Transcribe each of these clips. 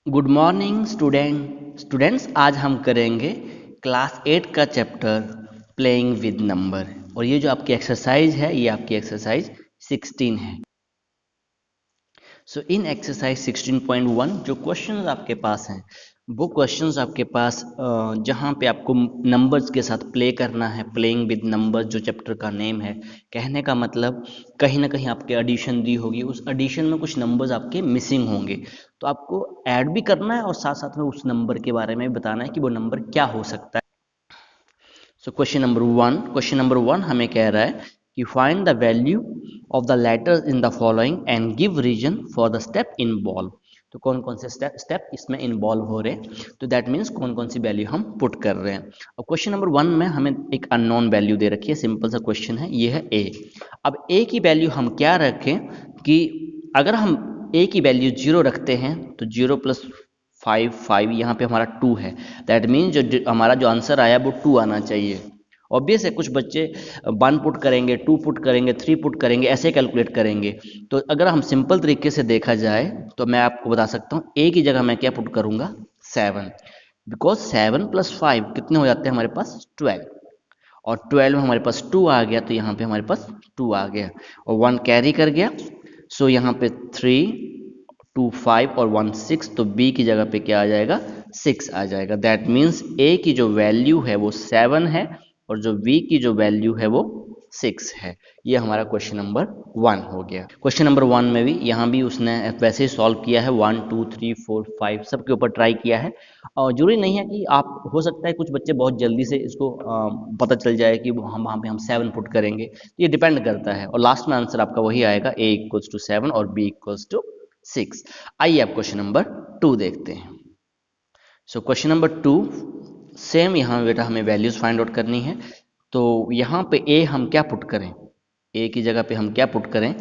Good morning students. आज हम करेंगे क्लास 8 का चैप्टर प्लेइंग विद नंबर। और ये जो आपकी एक्सरसाइज है ये आपकी एक्सरसाइज 16 है। सो इन एक्सरसाइज 16.1 जो क्वेश्चंस आपके पास हैं वो क्वेश्चंस आपके पास जहाँ पे आपको नंबर्स के साथ प्ले करना है। प्लेइंग विद नंबर्स जो चैप्टर का नेम है, कहने का मतलब कहीं ना कहीं आपके एडिशन दी होगी, उस एडिशन में कुछ नंबर्स आपके मिसिंग होंगे, तो आपको ऐड भी करना है और साथ साथ में उस नंबर के बारे में भी बताना है कि वो नंबर क्या हो सकता है। सो क्वेश्चन नंबर 1 हमें कह रहा है कि find the value of the letters in the following and give reason for the step involve. तो कौन कौन से स्टेप इसमें इन्वॉल्व हो रहे हैं, तो दैट मीन्स कौन कौन सी वैल्यू हम पुट कर रहे हैं। अब क्वेश्चन नंबर 1 में हमें एक अननोन वैल्यू दे रखी है, सिंपल सा क्वेश्चन है, ये है ए। अब ए की वैल्यू हम क्या रखें कि अगर हम ए की वैल्यू 0 रखते हैं तो 0 प्लस 5 यहाँ पे हमारा 2 है। दैट मीन्स जो हमारा जो आंसर आया वो 2 आना चाहिए। ऑब्वियस है, कुछ बच्चे 1 पुट करेंगे, 2 पुट करेंगे, 3 पुट करेंगे, ऐसे कैलकुलेट करेंगे। तो अगर हम सिंपल तरीके से देखा जाए तो मैं आपको बता सकता हूँ ए की जगह मैं क्या पुट करूंगा, 7। बिकॉज 7 प्लस 5 कितने हो जाते हैं हमारे पास, 12। और 12 में हमारे पास 2 आ गया तो यहाँ पे हमारे पास 2 आ गया और 1 कैरी कर गया। सो यहाँ पे 3 2 5 और 1 6, तो बी की जगह पे क्या आ जाएगा, 6 आ जाएगा। दैट मीन्स ए की जो वैल्यू है वो 7 है और जो बी की जो वैल्यू है वो 6 है। ये हमारा क्वेश्चन नंबर 1 हो गया। क्वेश्चन नंबर 1 में भी यहाँ भी उसने वैसे ही सॉल्व किया है, 1 2 3 4 5 सबके ऊपर ट्राई किया है। और जरूरी नहीं है कि आप, हो सकता है कुछ बच्चे बहुत जल्दी से इसको पता चल जाए कि हम वहाँ पे हम 7 पुट करेंगे, तो ये डिपेंड करता है। और लास्ट में आंसर आपका वही आएगा, ए इक्वल्स टू 7 और बी इक्वल्स टू 6। आइए आप क्वेश्चन नंबर 2 देखते हैं। सो क्वेश्चन नंबर 2, सेम यहाँ बेटा हमें वैल्यूज फाइंड आउट करनी है। तो यहाँ पे ए हम क्या पुट करें, ए की जगह पे हम क्या पुट करें,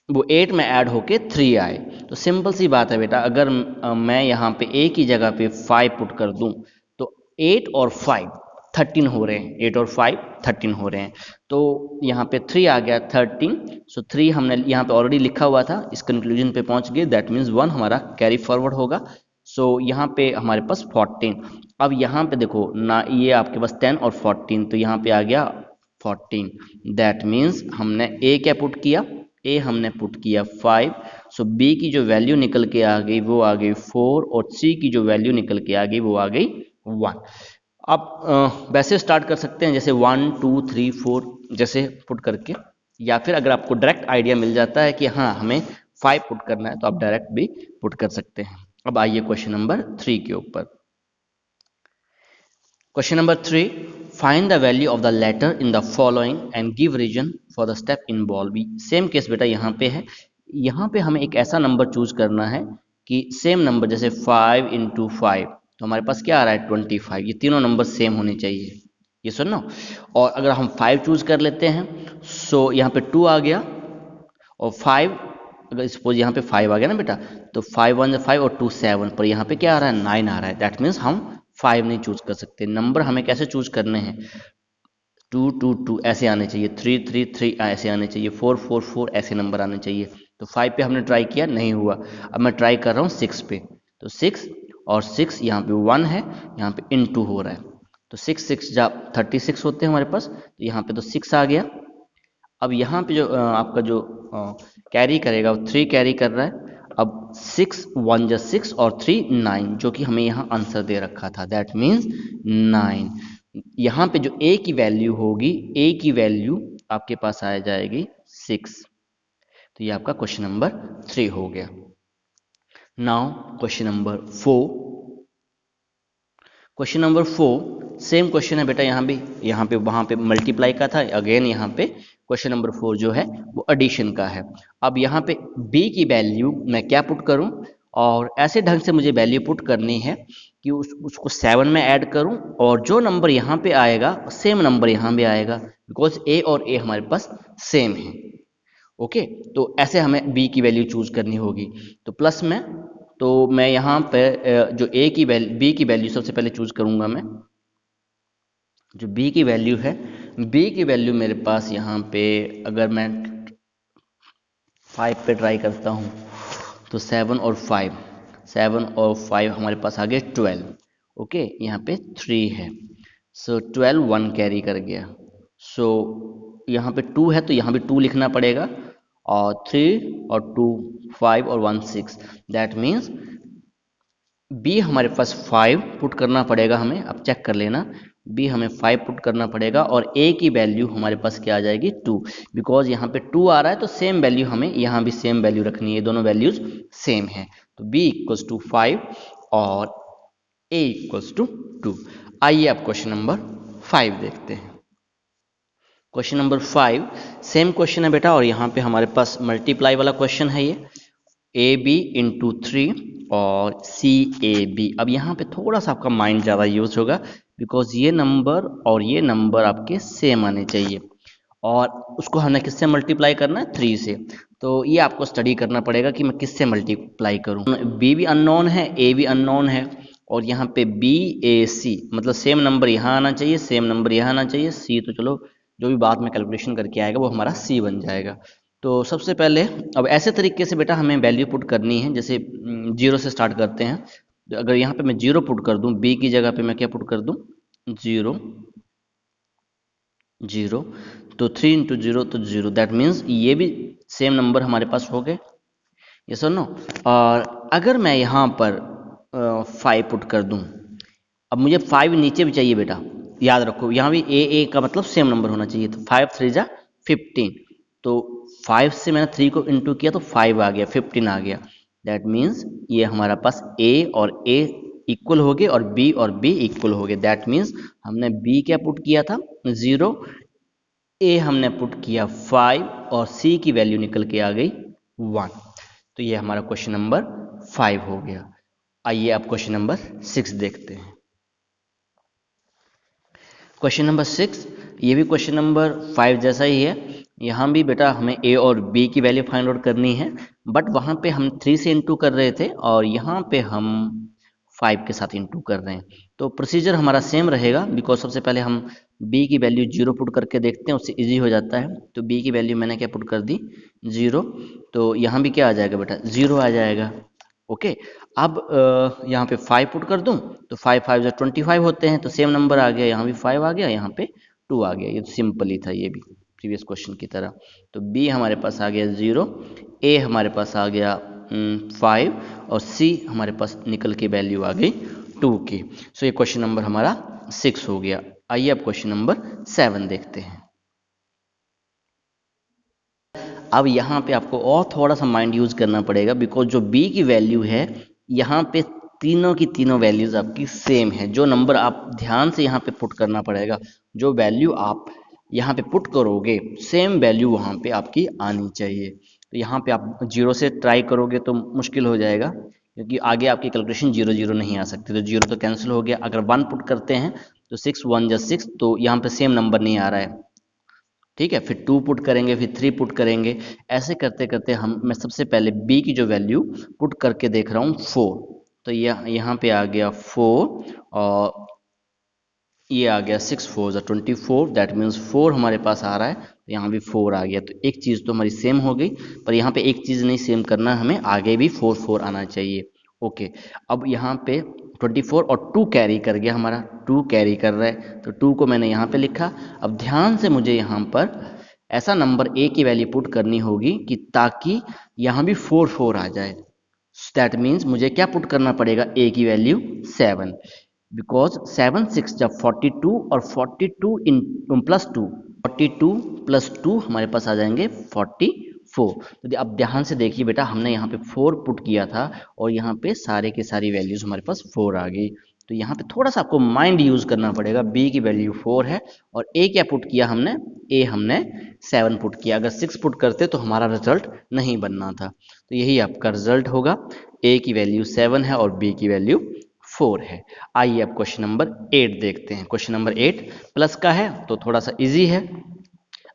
वो 8 में ऐड होके 3 आए। तो सिंपल सी बात है बेटा, अगर मैं यहाँ पे ए की जगह पे 5 पुट कर दूं तो 8 और 5 13 हो रहे हैं, 8 और 5 13 हो रहे हैं। तो यहाँ पे 3 आ गया 13। सो 3 हमने यहाँ पे ऑलरेडी लिखा हुआ था, इस कंक्लूजन पे पहुंच गए। दैट मीन्स 1 हमारा कैरी फॉरवर्ड होगा। सो यहाँ पे हमारे पास 14। अब यहाँ पे देखो ना, ये आपके पास 10 और 14, तो यहाँ पे आ गया 14। दैट मीन्स हमने ए क्या पुट किया, ए हमने पुट किया 5। सो बी की जो वैल्यू निकल के आ गई वो आ गई 4 और सी की जो वैल्यू निकल के आ गई वो आ गई 1। आप वैसे स्टार्ट कर सकते हैं, जैसे 1 2 3 4 जैसे पुट करके, या फिर अगर आपको डायरेक्ट आइडिया मिल जाता है कि हाँ हमें 5 पुट करना है तो आप डायरेक्ट भी पुट कर सकते हैं। अब आइए क्वेश्चन नंबर 3 के ऊपर। Question number 3, find the value of the letter in the following and give reason for the step involve. Same case बेटा यहाँ पे है। यहाँ पे हमें एक ऐसा नंबर चूज करना है कि सेम नंबर, जैसे 5 इंटू 5, तो हमारे पास क्या आ रहा है 25। ये तीनों नंबर सेम होने चाहिए, ये सुनो। और अगर हम 5 चूज कर लेते हैं सो यहाँ पे 2 आ गया और 5, अगर सपोज यहाँ पे 5 आ गया ना बेटा, तो 5 1 5 और 2 7, पर यहाँ पे क्या आ रहा है 9 आ रहा है। दैट मीन्स हम 5 नहीं चूज कर सकते। नंबर हमें कैसे चूज करने हैं, 2 2 2 ऐसे आने चाहिए, 3 3 3 ऐसे आने चाहिए, 4 4 4 ऐसे नंबर आने चाहिए। तो 5 पे हमने ट्राई किया, नहीं हुआ। अब मैं ट्राई कर रहा हूँ 6 पे, तो 6 और 6 यहाँ पे 1 है, यहाँ पे इनटू हो रहा है, तो 6 6 जा 36 होते हैं हमारे पास, तो यहाँ पे तो 6 आ गया। अब यहाँ पे जो आपका जो कैरी करेगा वो 3 कैरी कर रहा है। अब 6 1 जा 6 और 3 9, जो कि हमें यहाँ आंसर दे रखा था, दैट मीन्स 9। यहाँ पे जो ए की वैल्यू होगी, ए की वैल्यू आपके पास आ जाएगी 6। तो ये आपका क्वेश्चन नंबर 3 हो गया। Now question number 4। Question number 4 same question है बेटा, यहाँ पे वहाँ पे मल्टीप्लाई का था, अगेन यहाँ पे क्वेश्चन नंबर 4 जो है वो एडिशन का है। अब यहाँ पे b की वैल्यू मैं क्या पुट करूँ, और ऐसे ढंग से मुझे वैल्यू पुट करनी है कि उसको 7 में ऐड करूँ और जो नंबर यहाँ पे आएगा सेम नंबर यहाँ भी आएगा, बिकॉज a और a हमारे पास सेम है। ओके, तो ऐसे हमें b की वैल्यू चूज करनी होगी। तो प्लस में, तो मैं यहाँ पे जो a की वैल्यू, b की वैल्यू सबसे पहले चूज करूंगा मैं। जो b की वैल्यू है, b की वैल्यू मेरे पास यहाँ पे, अगर मैं 5 पे ट्राई करता हूँ तो 7 और 5, 7 और 5 हमारे पास आ गए 12। ओके, यहाँ पे 3 है, सो 12 1 कैरी कर गया। सो यहाँ पे 2 है तो यहाँ भी 2 लिखना पड़ेगा, और 3 और 2 5 और 1 6, दैट मीन्स बी हमारे पास 5 पुट करना पड़ेगा हमें। अब चेक कर लेना, बी हमें 5 पुट करना पड़ेगा और ए की वैल्यू हमारे पास क्या आ जाएगी 2, बिकॉज यहाँ पे 2 आ रहा है तो सेम वैल्यू हमें यहाँ भी सेम वैल्यू रखनी है, दोनों वैल्यूज सेम है। तो बी इक्वल्स टू 5 और ए इक्वल्स टू 2। आइए अब क्वेश्चन नंबर 5 देखते हैं। क्वेश्चन नंबर 5 सेम क्वेश्चन है बेटा, और यहाँ पे हमारे पास मल्टीप्लाई वाला क्वेश्चन है ये, ए बी इंटू 3 और सी ए बी। अब यहाँ पे थोड़ा सा आपका माइंड ज़्यादा यूज होगा, बिकॉज ये नंबर और ये नंबर आपके सेम आने चाहिए, और उसको हमने किससे मल्टीप्लाई करना है 3 से। तो ये आपको स्टडी करना पड़ेगा कि मैं किससे मल्टीप्लाई करूँ। बी भी अननोन है, ए भी अननोन है, और यहाँ पे बी ए सी मतलब सेम नंबर यहाँ आना चाहिए, सेम नंबर यहाँ आना चाहिए। सी तो चलो जो भी बाद में कैलकुलेशन करके आएगा वो हमारा सी बन जाएगा। तो सबसे पहले अब ऐसे तरीके से बेटा हमें वैल्यू पुट करनी है, जैसे 0 से स्टार्ट करते हैं। तो अगर यहाँ पे मैं 0 पुट कर दूं, बी की जगह पे मैं क्या पुट कर दूं 0 0, तो 3 इंटू 0 तो 0, दैट मीन्स ये भी सेम नंबर हमारे पास हो गए, ये सुनो। और अगर मैं यहाँ पर 5 पुट कर दूं, अब मुझे 5 नीचे भी चाहिए बेटा, याद रखो यहाँ भी ए का मतलब सेम नंबर होना चाहिए। तो 5 3 जा 15, तो 5 से मैंने 3 को इंटू किया तो 5 आ गया, 15 आ गया। दैट मीन्स ये हमारा पास ए और ए इक्वल हो गए और बी इक्वल हो गए। दैट मीन्स हमने बी क्या पुट किया था 0, ए हमने पुट किया 5 और सी की वैल्यू निकल के आ गई 1। तो ये हमारा क्वेश्चन नंबर 5 हो गया। आइए अब क्वेश्चन नंबर 6 देखते हैं। क्वेश्चन नंबर 6 ये भी क्वेश्चन नंबर 5 जैसा ही है। यहाँ भी बेटा हमें ए और बी की वैल्यू फाइंड आउट करनी है, बट वहाँ पे हम 3 से इंटू कर रहे थे और यहाँ पे हम 5 के साथ इंटू कर रहे हैं। तो प्रोसीजर हमारा सेम रहेगा, बिकॉज सबसे पहले हम b की वैल्यू 0 पुट करके देखते हैं, उससे इजी हो जाता है। तो b की वैल्यू मैंने क्या पुट कर दी 0, तो यहाँ भी क्या आ जाएगा बेटा 0 आ जाएगा। ओके, अब यहाँ पे 5 पुट कर दूं तो 5 5 जो 25 होते हैं, तो सेम नंबर आ गया, यहाँ भी 5 आ गया, यहाँ पे 2 आ गया। ये तो सिंपल ही था, ये भी प्रीवियस क्वेश्चन की तरह। तो b हमारे पास आ गया 0, a हमारे पास आ गया 5 और c हमारे पास निकल के वैल्यू आ गई 2 की। सो ये क्वेश्चन नंबर हमारा 6 हो गया। आइए अब क्वेश्चन नंबर 7 देखते हैं। अब यहाँ पे आपको और थोड़ा सा माइंड यूज करना पड़ेगा, बिकॉज जो b की वैल्यू है यहाँ पे तीनों की तीनों वैल्यूज आपकी सेम है। जो नंबर आप ध्यान से यहाँ पे पुट करना पड़ेगा, जो वैल्यू आप यहाँ पे पुट करोगे सेम वैल्यू वहाँ पे आपकी आनी चाहिए। तो यहाँ पे आप 0 से ट्राई करोगे तो मुश्किल हो जाएगा, क्योंकि आगे आपकी कैलकुलेशन 0 0 नहीं आ सकती। तो 0 तो कैंसिल हो गया। अगर 1 पुट करते हैं तो 6 1 जा 6, तो यहाँ पे सेम नंबर नहीं आ रहा है, ठीक है। फिर 2 पुट करेंगे, फिर 3 पुट करेंगे, ऐसे करते करते मैं सबसे पहले b की जो वैल्यू पुट करके देख रहा हूँ 4, तो यहाँ पे आ गया 4 और ये आ गया 6 4 जा 24, दैट मीन्स 4 हमारे पास आ रहा है, तो यहाँ भी 4 आ गया। तो एक चीज़ तो हमारी सेम हो गई, पर यहाँ पे एक चीज़ नहीं सेम करना, हमें आगे भी 4 4 आना चाहिए। ओके, अब यहाँ पे 24 और 2 कैरी कर गया, हमारा 2 कैरी कर रहा है, तो 2 को मैंने यहाँ पे लिखा। अब ध्यान से मुझे यहाँ पर ऐसा नंबर a की वैल्यू पुट करनी होगी कि ताकि यहाँ भी 4 4 आ जाए। दैट मीन्स मुझे क्या पुट करना पड़ेगा a की वैल्यू 7, बिकॉज 7 6 जब 42 और 42 इन प्लस 2, 42 प्लस 2 हमारे पास आ जाएंगे 44। तो अब ध्यान से देखिए बेटा, हमने यहाँ पे 4 पुट किया था और यहाँ पे सारे के सारी वैल्यूज हमारे पास 4 आ गई। तो यहाँ पे थोड़ा सा आपको माइंड यूज करना पड़ेगा। b की वैल्यू 4 है और a क्या पुट किया हमने, a हमने 7 पुट किया। अगर 6 पुट करते तो हमारा रिजल्ट नहीं बनना था। तो यही आपका रिजल्ट होगा, a की वैल्यू 7 है और b की वैल्यू 4 है। आइए अब क्वेश्चन नंबर 8 देखते हैं। क्वेश्चन नंबर 8 प्लस का है तो थोड़ा सा इजी है।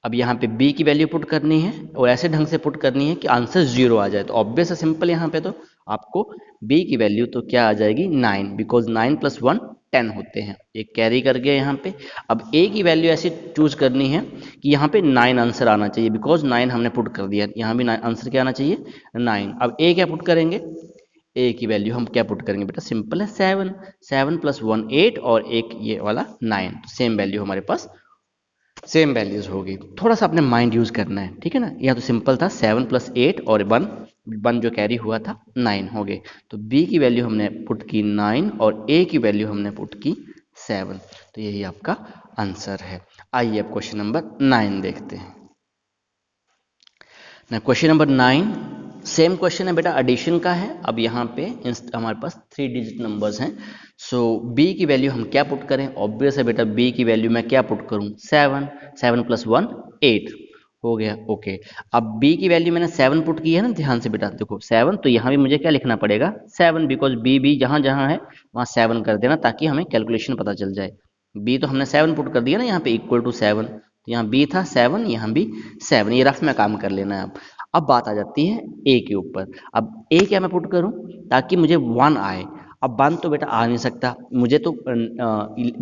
अब यहाँ पे b की वैल्यू पुट करनी है और ऐसे ढंग से पुट करनी है कि आंसर 0 आ जाए। तो ऑब्वियस है, सिंपल, यहाँ पे तो आपको b की वैल्यू तो क्या आ जाएगी 9, बिकॉज 9 + 1 10 होते हैं। एक कैरी कर गया यहाँ पे। अब a की वैल्यू ऐसी चूज करनी है कि यहाँ पे 9 आंसर आना चाहिए, बिकॉज 9 हमने पुट कर दिया, यहाँ भी आंसर क्या आना चाहिए 9। अब a क्या पुट करेंगे, ए की वैल्यू हम क्या पुट करेंगे बेटा, सिंपल है 7, 7 + 1 8 और एक ये वाला 9, तो सेम वैल्यू हमारे पास सेम वैल्यूज होगी। थोड़ा सा अपने माइंड यूज करना है, ठीक है ना। यह तो सिंपल था 7 + 8 और 1 जो कैरी हुआ था 9 हो गए। तो बी की वैल्यू हमने पुट की 9 और ए की वैल्यू हमने पुट की 7, तो यही आपका आंसर है। आइए अब क्वेश्चन नंबर 9 देखते हैं ना। क्वेश्चन नंबर 9 सेम क्वेश्चन है बेटा, एडिशन का है। अब यहाँ पे हमारे पास 3 डिजिट नंबर्स हैं। सो b की वैल्यू हम क्या पुट करें, ऑब्वियस है बेटा b की वैल्यू मैं क्या पुट करूं, 7, 7 + 1 8 हो गया। ओके, अब b की वैल्यू मैंने 7 पुट की है ना, ध्यान से बेटा देखो 7, तो यहाँ भी मुझे क्या लिखना पड़ेगा 7, बिकॉज b जहाँ जहाँ है वहाँ 7 कर देना ताकि हमें कैलकुलेशन पता चल जाए। b तो हमने 7 पुट कर दिया ना यहाँ पे, इक्वल टू 7, तो यहाँ b था 7, यहाँ भी 7, ये रफ में काम कर लेना है। अब बात आ जाती है a के ऊपर। अब a क्या मैं पुट करूं ताकि मुझे 1 आए। अब 1 तो बेटा आ नहीं सकता मुझे, तो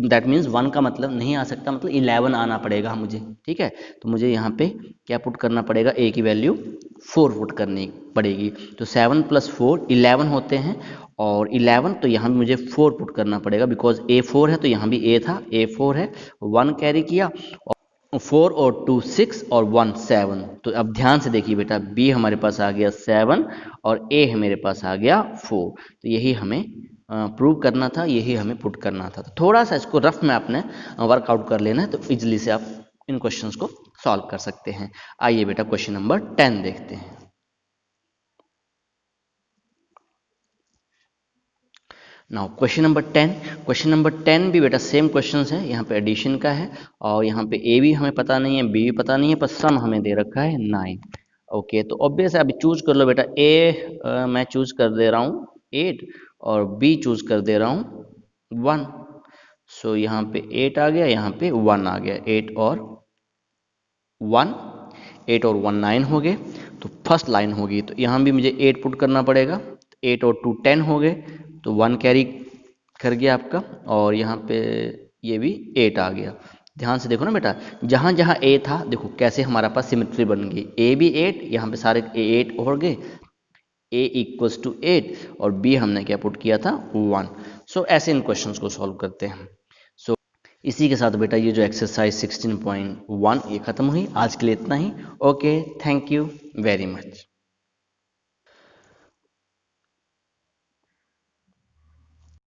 दैट मीन्स 1 का मतलब नहीं आ सकता, मतलब 11 आना पड़ेगा मुझे, ठीक है। तो मुझे यहाँ पे क्या पुट करना पड़ेगा, a की वैल्यू 4 पुट करनी पड़ेगी। तो 7 + 4 11 होते हैं, और 11 तो यहाँ भी मुझे 4 पुट करना पड़ेगा, बिकॉज a 4 है तो यहाँ भी a था, a 4 है, 1 कैरी किया, 4 और 2 6 और 1 7। तो अब ध्यान से देखिए बेटा, b हमारे पास आ गया 7 और a मेरे पास आ गया 4। तो यही हमें प्रूव करना था, यही हमें पुट करना था। तो थोड़ा सा इसको रफ में आपने वर्कआउट कर लेना है, तो इजीली से आप इन क्वेश्चंस को सॉल्व कर सकते हैं। आइए बेटा क्वेश्चन नंबर 10 देखते हैं। नाउ क्वेश्चन नंबर 10 भी बेटा सेम क्वेश्चन है। यहाँ पे एडिशन का है, और यहाँ पे ए भी हमें पता नहीं है, बी भी पता नहीं है, पर सम हमें दे रखा है 9। ओके, तो ऑब्वियस है, अभी चूज कर लो बेटा। ए मैं चूज कर दे रहा हूँ 8, और बी चूज कर दे रहा हूँ 1। सो यहाँ पे 8 आ गया, यहाँ पे 1 आ गया, 8 और 1, 8 और 1 9 हो गए। तो फर्स्ट लाइन होगी, तो यहाँ भी मुझे 8 पुट करना पड़ेगा, 8 और 2 10 हो गए, तो 1 कैरी कर गया आपका, और यहाँ पे ये भी 8 आ गया। ध्यान से देखो ना बेटा, जहाँ जहाँ ए था देखो कैसे हमारा पास सिमेट्री बन गई, ए भी 8, यहाँ पे सारे 8 हो गए, a इक्वल्स टू 8, और b हमने क्या पुट किया था 1। सो ऐसे इन क्वेश्चंस को सॉल्व करते हैं। सो इसी के साथ बेटा ये जो एक्सरसाइज 16.1 ये खत्म हुई। आज के लिए इतना ही। Okay, thank you very much.